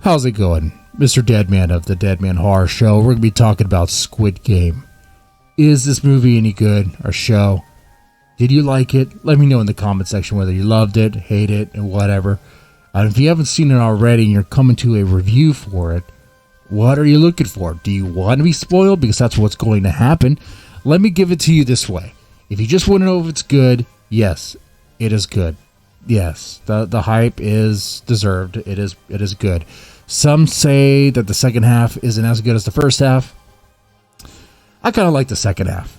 How's it going? Mr. Deadman of the Deadman Horror Show. We're going to be talking about Squid Game. Is this movie any good, or show? Did you like it? Let me know in the comment section whether you loved it, hate it, and whatever. And if you haven't seen it already and you're coming to a review for it, what are you looking for? Do you want to be spoiled? Because that's what's going to happen. Let me give it to you this way. If you just want to know if it's good, yes, it is good. Yes, the hype is deserved. It is good. Some say that the second half isn't as good as the first half. I kind of like the second half.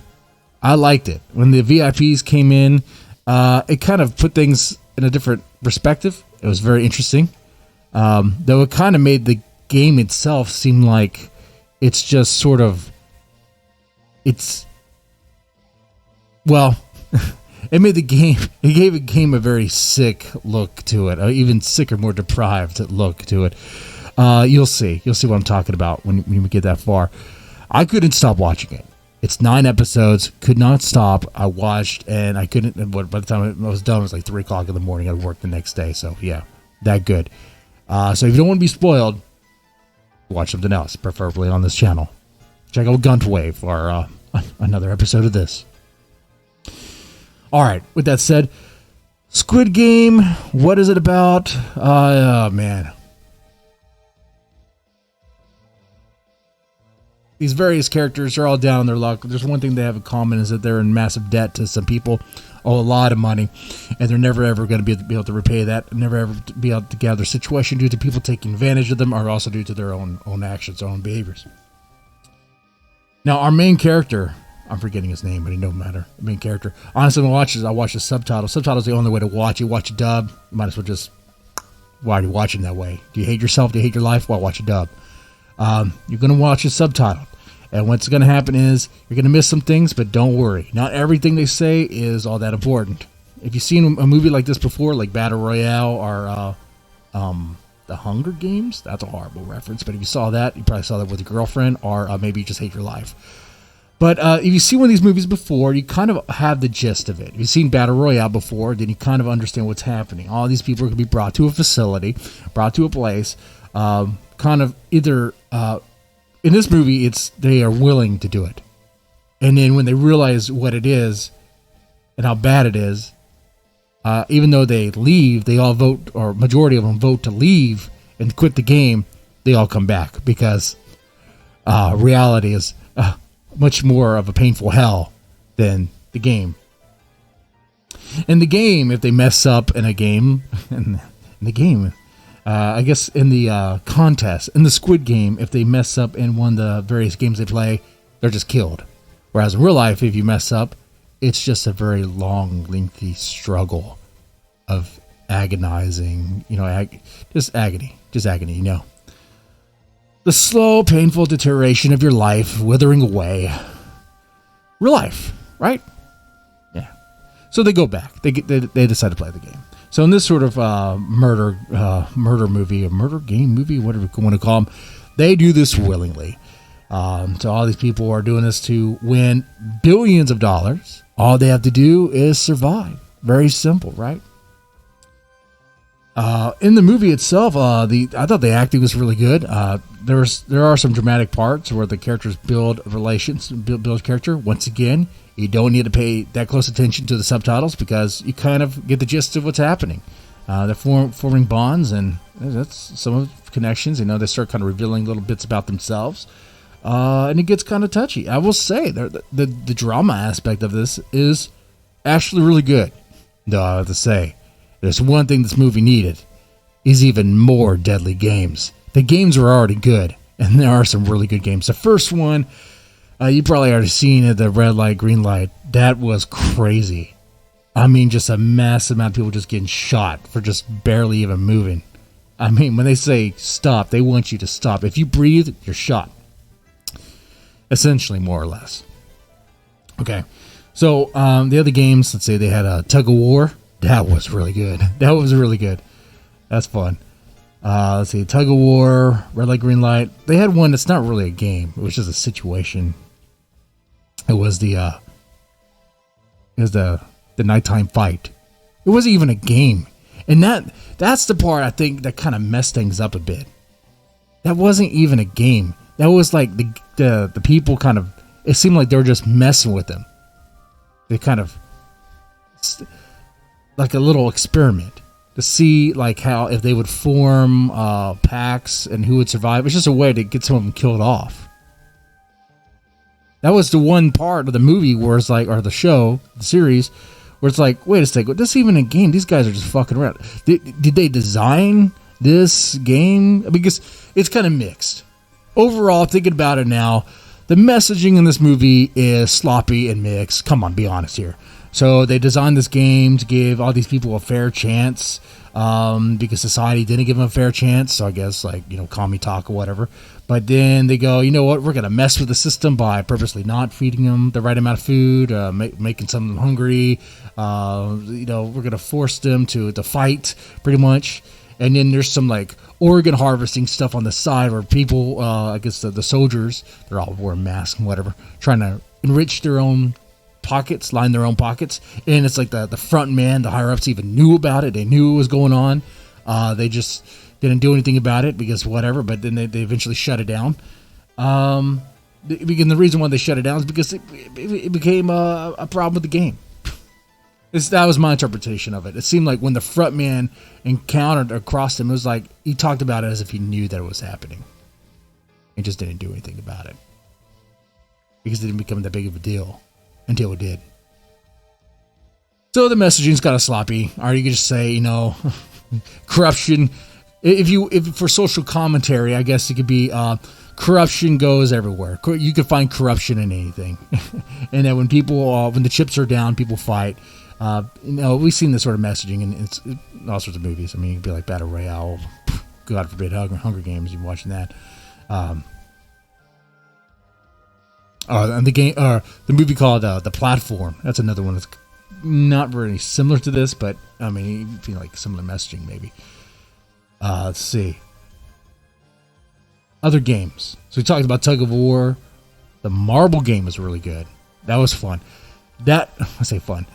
I liked it. When the VIPs came in, it kind of put things in a different perspective. It was very interesting. Though it kind of made the game itself seem like it's just sort of... It made the game... It gave the game a very sick look to it. Even sicker, more deprived look to it. You'll see. You'll see what I'm talking about when we get that far. I couldn't stop watching it. It's 9 episodes. Could not stop. I watched, and I couldn't... By the time I was done, it was like 3 o'clock in the morning. I had work the next day. So, yeah, that good. So if you don't want to be spoiled, watch something else, preferably on this channel. Check out Gunwave for another episode of this. All right, with that said, Squid Game, what is it about? Oh, man. These various characters are all down on their luck. There's one thing they have in common is that they're in massive debt to some people, owe a lot of money, and they're never ever going to be able to repay that, never ever be able to get out of their situation due to people taking advantage of them, or also due to their own actions, their own behaviors. Now, our main character, I'm forgetting his name, but it don't matter. The main character. Honestly, when I watch the subtitles. Subtitles are the only way to watch. You watch a dub, you might as well just... Why are you watching that way? Do you hate yourself? Do you hate your life? Well, watch a dub. You're going to watch it subtitled. And what's going to happen is you're going to miss some things, but don't worry. Not everything they say is all that important. If you've seen a movie like this before, like Battle Royale or The Hunger Games, that's a horrible reference. But if you saw that, you probably saw that with your girlfriend, or maybe you just hate your life. But if you've seen one of these movies before, you kind of have the gist of it. If you've seen Battle Royale before, then you kind of understand what's happening. All these people are going to be brought to a facility, brought to a place, kind of either... in this movie, they are willing to do it. And then when they realize what it is and how bad it is, even though they leave, they all vote, or majority of them vote to leave and quit the game, they all come back because reality is much more of a painful hell than the game. In the game, if they mess up in a game, I guess in the contest, in the Squid Game, if they mess up in one of the various games they play, they're just killed. Whereas in real life, if you mess up, it's just a very long, lengthy struggle of agonizing, just agony, The slow, painful deterioration of your life withering away. Real life, right? Yeah. So they go back. They decide to play the game. So in this sort of murder movie, a murder game movie, whatever you want to call them, they do this willingly. So all these people are doing this to win billions of dollars. All they have to do is survive. Very simple, right? In the movie itself, I thought the acting was really good. There are some dramatic parts where the characters build relations, build character. Once again, you don't need to pay that close attention to the subtitles because you kind of get the gist of what's happening. They're forming bonds, and that's some of the connections. They start kind of revealing little bits about themselves, and it gets kind of touchy. I will say the drama aspect of this is actually really good. Though I have to say, there's one thing this movie needed is even more deadly games. The games were already good, and there are some really good games. The first one, you probably already seen it, the red light, green light. That was crazy. I mean, just a massive amount of people just getting shot for just barely even moving. I mean, when they say stop, they want you to stop. If you breathe, you're shot. Essentially, more or less. Okay. So, the other games, let's say they had a tug of war. That was really good. That's fun. Let's see, tug of war, red light, green light. They had one that's not really a game. It was just a situation. It was the nighttime fight. It wasn't even a game. And that's the part I think that kind of messed things up a bit. that wasn't even a game. That was like the people kind of, it seemed like they were just messing with them. They kind of, like a little experiment to see like how, if they would form packs and who would survive. It's just a way to get some of them killed off. That was the one part of the movie where it's like, or the show, the series, where it's like, wait a second, this isn't even a game. These guys are just fucking around. Did they design this game? Because it's kind of mixed. Overall, thinking about it now, the messaging in this movie is sloppy and mixed. Come on, be honest here. So they designed this game to give all these people a fair chance, because society didn't give them a fair chance. So I guess, like, commie talk or whatever. But then they go, you know what? We're going to mess with the system by purposely not feeding them the right amount of food, making some of them hungry. We're going to force them to fight, pretty much. And then there's some like organ harvesting stuff on the side where people, I guess the soldiers, they're all wearing masks and whatever, trying to enrich their own pockets, line their own pockets. And it's like the front man, the higher ups even knew about it. They knew it was going on. They just didn't do anything about it because whatever, but then they eventually shut it down. Because the reason why they shut it down is because it became a problem with the game. That was my interpretation of it. It seemed like when the front man encountered or crossed him, it was like he talked about it as if he knew that it was happening. He just didn't do anything about it. Because it didn't become that big of a deal until it did. So the messaging's kind of sloppy. Or you could just say, corruption. If for social commentary, I guess it could be corruption goes everywhere. You could find corruption in anything. And then when the chips are down, people fight. We've seen this sort of messaging in all sorts of movies. I mean, it'd be like Battle Royale, God forbid, Hunger Games. You're watching that. And the movie called The Platform. That's another one that's not very similar to this, but I mean, you feel like similar messaging maybe. Let's see. Other games. So we talked about Tug of War. The marble game was really good. That was fun. I say fun.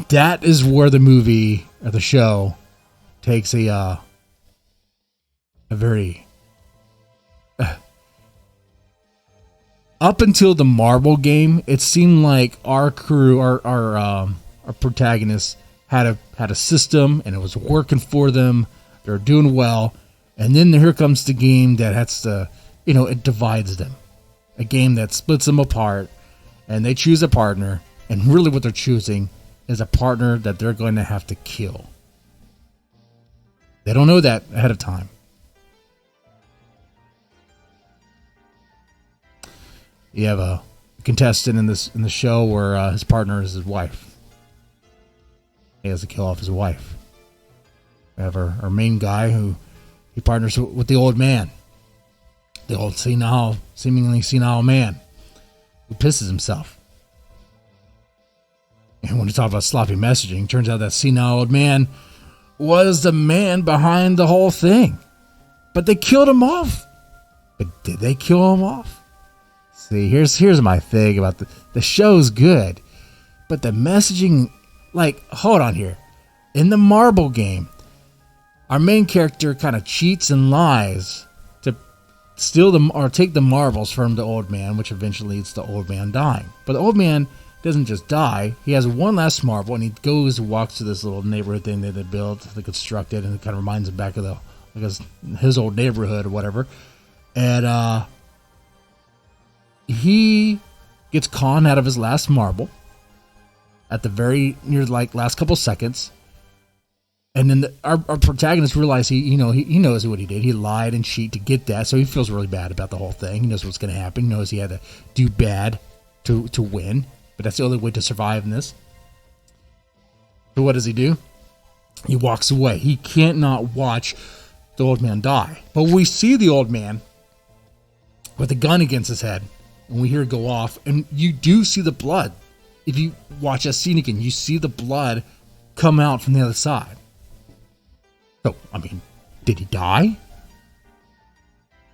That is where the movie or the show takes a very up until the marble game, it seemed like our crew, our protagonists had a system and it was working for them. They're doing well, and then here comes the game that has to, it divides them. A game that splits them apart, and they choose a partner. And really what they're choosing is a partner that they're going to have to kill. They don't know that ahead of time. You have a contestant in the show where his partner is his wife. He has to kill off his wife. We have our main guy who he partners with the old man. The old seemingly senile man who pisses himself. And when you talk about sloppy messaging, turns out that senile old man was the man behind the whole thing. But they killed him off. But did they kill him off? See, here's my thing about the show's good. But the messaging, hold on here. In the marble game, our main character kind of cheats and lies to steal them or take the marbles from the old man, which eventually leads to the old man dying. But the old man doesn't just die. He has one last marble, and he walks to this little neighborhood thing that they built, they constructed, and it kind of reminds him back of his old neighborhood or whatever. And he gets conned out of his last marble at the very near last couple seconds. And then our protagonist realizes he knows what he did. He lied and cheated to get that, so he feels really bad about the whole thing. He knows what's going to happen. He knows he had to do bad to win. But that's the only way to survive in this. So what does he do? He walks away. He can't not watch the old man die. But we see the old man with a gun against his head, and we hear it go off, and you do see the blood. If you watch that scene again, you see the blood come out from the other side. So, I mean, did he die?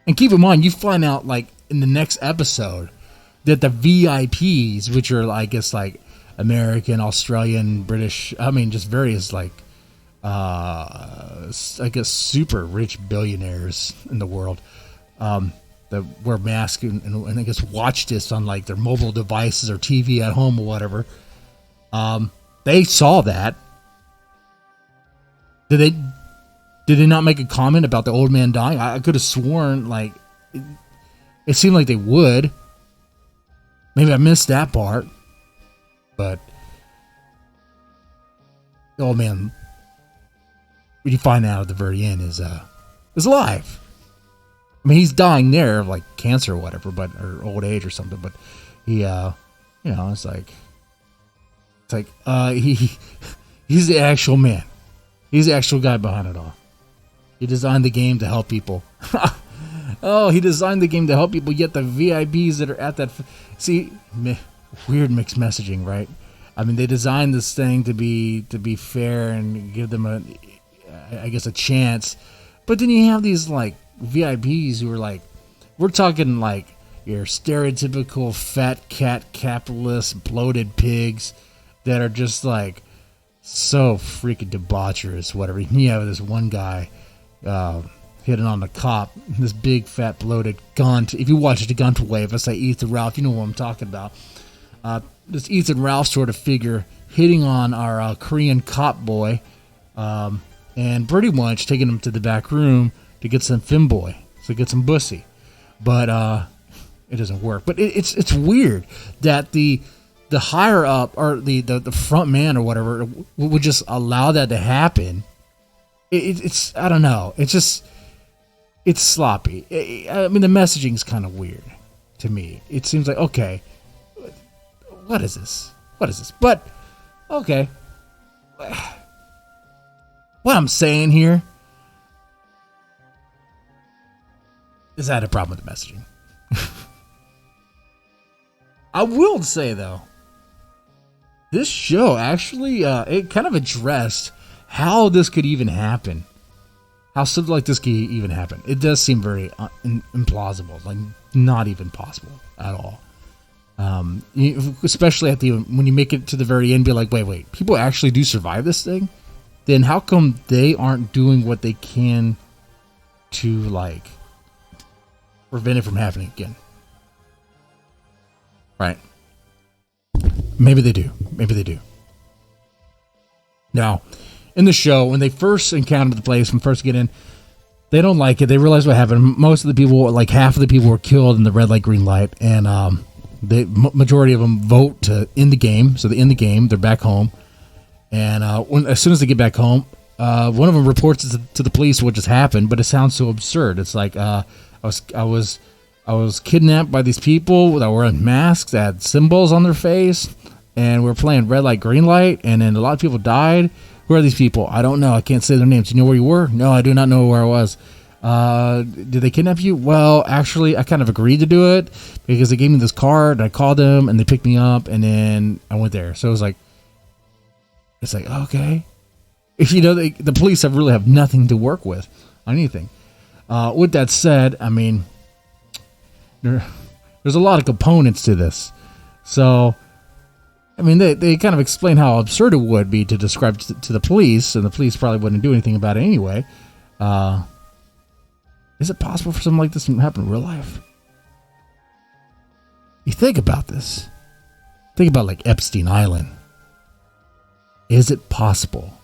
And keep in mind, you find out, in the next episode, that the VIPs, which are, I guess, American, Australian, British, just various, I guess super rich billionaires in the world, that wear masks and I guess watch this on like their mobile devices or TV at home or whatever. They saw that. Did they not make a comment about the old man dying? I could have sworn like it seemed like they would. Maybe I missed that part, but the old man, what you find out at the very end, is alive. I mean, he's dying there of like cancer or whatever, or old age or something. But he, it's like he's the actual man. He's the actual guy behind it all. He designed the game to help people. Oh, he designed the game to help people. Yet the VIPs that are at that, weird mixed messaging, right? I mean, they designed this thing to be fair and give them a chance. But then you have these like VIPs who are like, we're talking like your stereotypical fat cat capitalist bloated pigs that are just like so freaking debaucherous, whatever. You have this one guy hitting on the cop, this big fat bloated Gunt. If you watch it, the Gunt wave, I say Ethan Ralph, you know what I'm talking about. This Ethan Ralph sort of figure hitting on our Korean cop boy, and pretty much taking him to the back room to get some femboy, so get some bussy. But it doesn't work. But it's weird that the higher up, or the front man or whatever, would just allow that to happen. It's I don't know. It's sloppy. I mean, the messaging's kind of weird to me. It seems like, okay, what is this? But okay, what I'm saying here is I had a problem with the messaging. I will say though, this show actually it kind of addressed how this could even happen. How something like this could even happen. It does seem very implausible, like not even possible at all. Especially when you make it to the very end, be like, wait, people actually do survive this thing? Then how come they aren't doing what they can to like prevent it from happening again? Right? Maybe they do. Now, in the show, when they first encounter the place, when first get in, they don't like it. They realize what happened. Most of the people, like half of the people, were killed in the red light, green light, and the majority of them vote to end the game. So they end the game. They're back home, and as soon as they get back home, one of them reports to the police what just happened. But it sounds so absurd. It's like I was kidnapped by these people that were in masks that had symbols on their face, and we're playing red light, green light, and then a lot of people died. Who are these people? I don't know. I can't say their names. Do you know where you were? No, I do not know where I was. Did they kidnap you? Well, actually, I kind of agreed to do it because they gave me this card, and I called them, and they picked me up, and then I went there. So it's like, okay. You know, the police really have nothing to work with on anything. With that said, I mean, there's a lot of components to this. So, I mean, they kind of explain how absurd it would be to describe to the police, and the police probably wouldn't do anything about it anyway. Is it possible for something like this to happen in real life? You think about this. Think about like Epstein Island. Is it possible?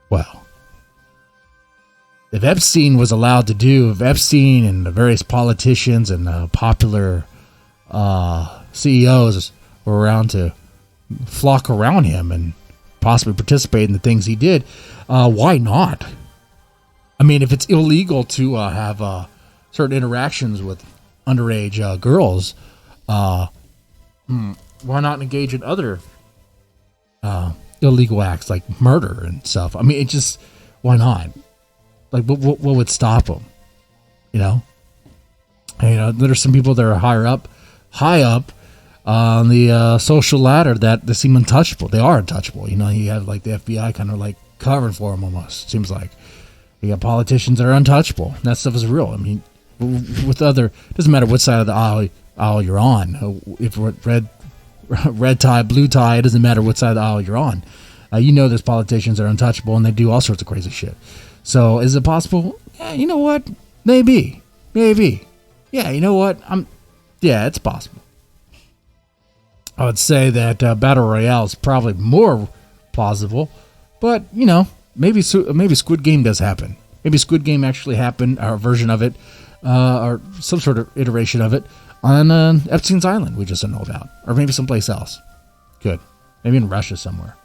Well, if Epstein was allowed to do, if Epstein and the various politicians and popular CEOs were around to flock around him and possibly participate in the things he did, why not? I mean, if it's illegal to have certain interactions with underage girls, why not engage in other illegal acts like murder and stuff? I mean, why not? Like, what would stop them? You know, there's some people that are high up on the social ladder that they seem untouchable. They are untouchable. You know, you have like the FBI kind of like covering for them almost. Seems like you got politicians that are untouchable. That stuff is real. I mean, it doesn't matter what side of the aisle you're on. If red tie, blue tie, it doesn't matter what side of the aisle you're on. You know, there's politicians that are untouchable and they do all sorts of crazy shit. So is it possible? Yeah, you know what? Maybe. Yeah, you know what? Yeah, it's possible. I would say that Battle Royale is probably more plausible, but you know, maybe Squid Game does happen. Maybe Squid Game actually happened, or a version of it, or some sort of iteration of it on Epstein's Island we just don't know about, or maybe someplace else. Good, maybe in Russia somewhere.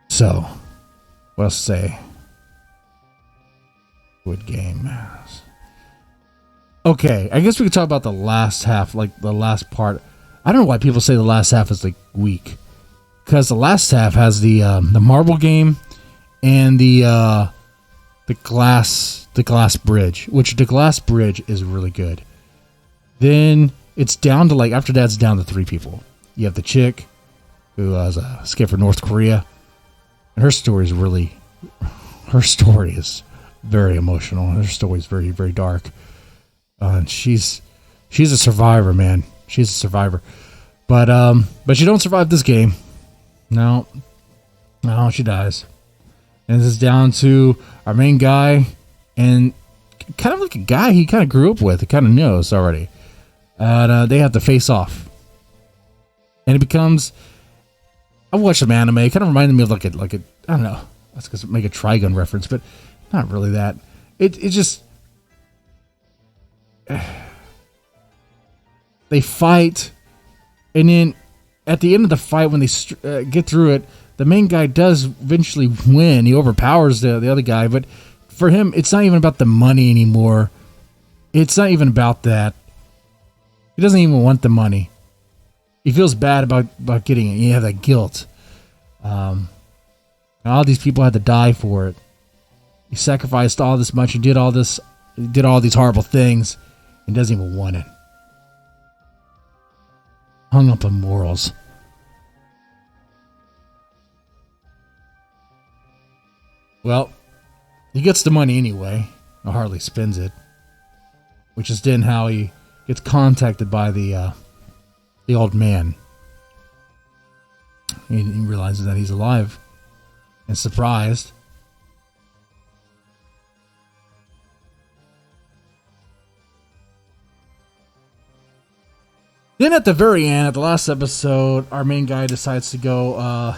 So, what else to say? Squid Game. Okay, I guess we could talk about the last half, like the last part. I don't know why people say the last half is like weak, because the last half has the marble game and the glass bridge, which the glass bridge is really good. Then it's down to like, after that it's down to 3 people. You have the chick who has escaped from North Korea, and her story is very emotional. Her story is very, very dark. And she's a survivor, man. She's a survivor. But she don't survive this game. No, she dies. And this is down to our main guy, and kind of like a guy he kind of grew up with. He kind of knows already. And they have to face off. And it becomes... I watched some anime. It kind of reminded me of like a I don't know. I was going to make a Trigun reference, but not really that. It just... They fight, and then at the end of the fight, when they get through it, the main guy does eventually win. He overpowers the other guy, but for him, it's not even about the money anymore. It's not even about that. He doesn't even want the money. He feels bad about getting it. You have that guilt. All these people had to die for it. He sacrificed all this much. He did all this. He did all these horrible things, and doesn't even want it. Hung up on morals. Well, he gets the money anyway. Or hardly spends it. Which is then how he gets contacted by the old man. He realizes that he's alive. And surprised. Then at the very end, at the last episode, our main guy decides to go, I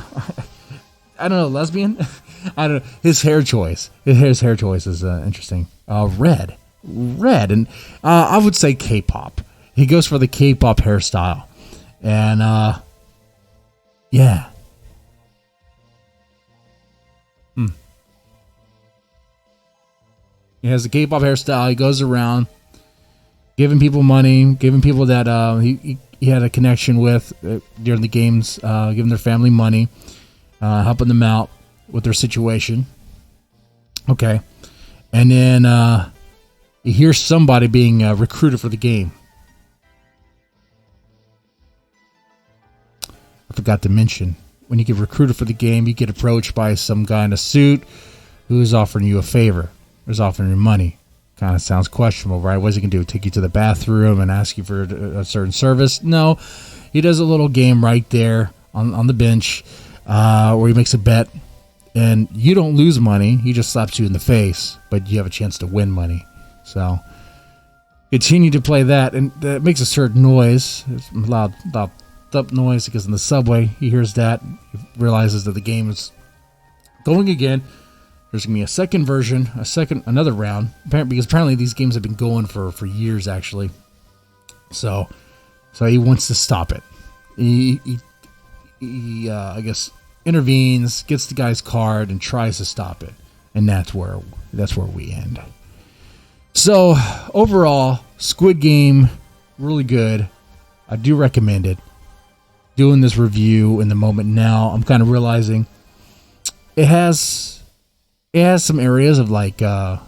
don't know, lesbian? I don't know. His hair choice. His hair choice is interesting. Red. And I would say K-pop. He goes for the K-pop hairstyle. And, yeah. He has the K-pop hairstyle. He goes around giving people money, giving people that he had a connection with during the games, giving their family money, helping them out with their situation. Okay. And then he hears somebody being recruited for the game. I forgot to mention, when you get recruited for the game, you get approached by some guy in a suit who's offering you a favor. Who's offering you money. Kind of sounds questionable, right? What's he going to do? Take you to the bathroom and ask you for a certain service? No. He does a little game right there on the bench where he makes a bet. And you don't lose money. He just slaps you in the face. But you have a chance to win money. So continue to play that. And that makes a certain noise. It's loud thump noise because in the subway he hears that. He realizes that the game is going again. There's going to be a second version, another round, because apparently these games have been going for years, actually. So he wants to stop it. He I guess, intervenes, gets the guy's card, and tries to stop it. And that's where we end. So, overall, Squid Game, really good. I do recommend it. Doing this review in the moment now, I'm kind of realizing it has some areas of like some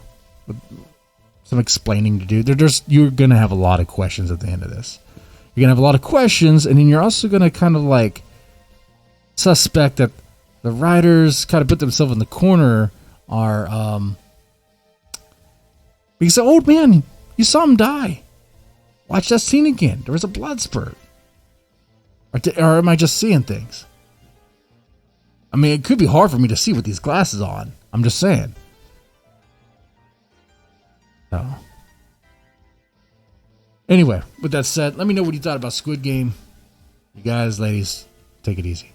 explaining to do. You're gonna have a lot of questions at the end of this. You're gonna have a lot of questions, and then you're also gonna kind of like suspect that the writers kind of put themselves in the corner. Because the old man, you saw him die. Watch that scene again. There was a blood spurt. Or am I just seeing things? I mean, it could be hard for me to see with these glasses on. I'm just saying. So. Anyway, with that said, let me know what you thought about Squid Game. You guys, ladies, take it easy.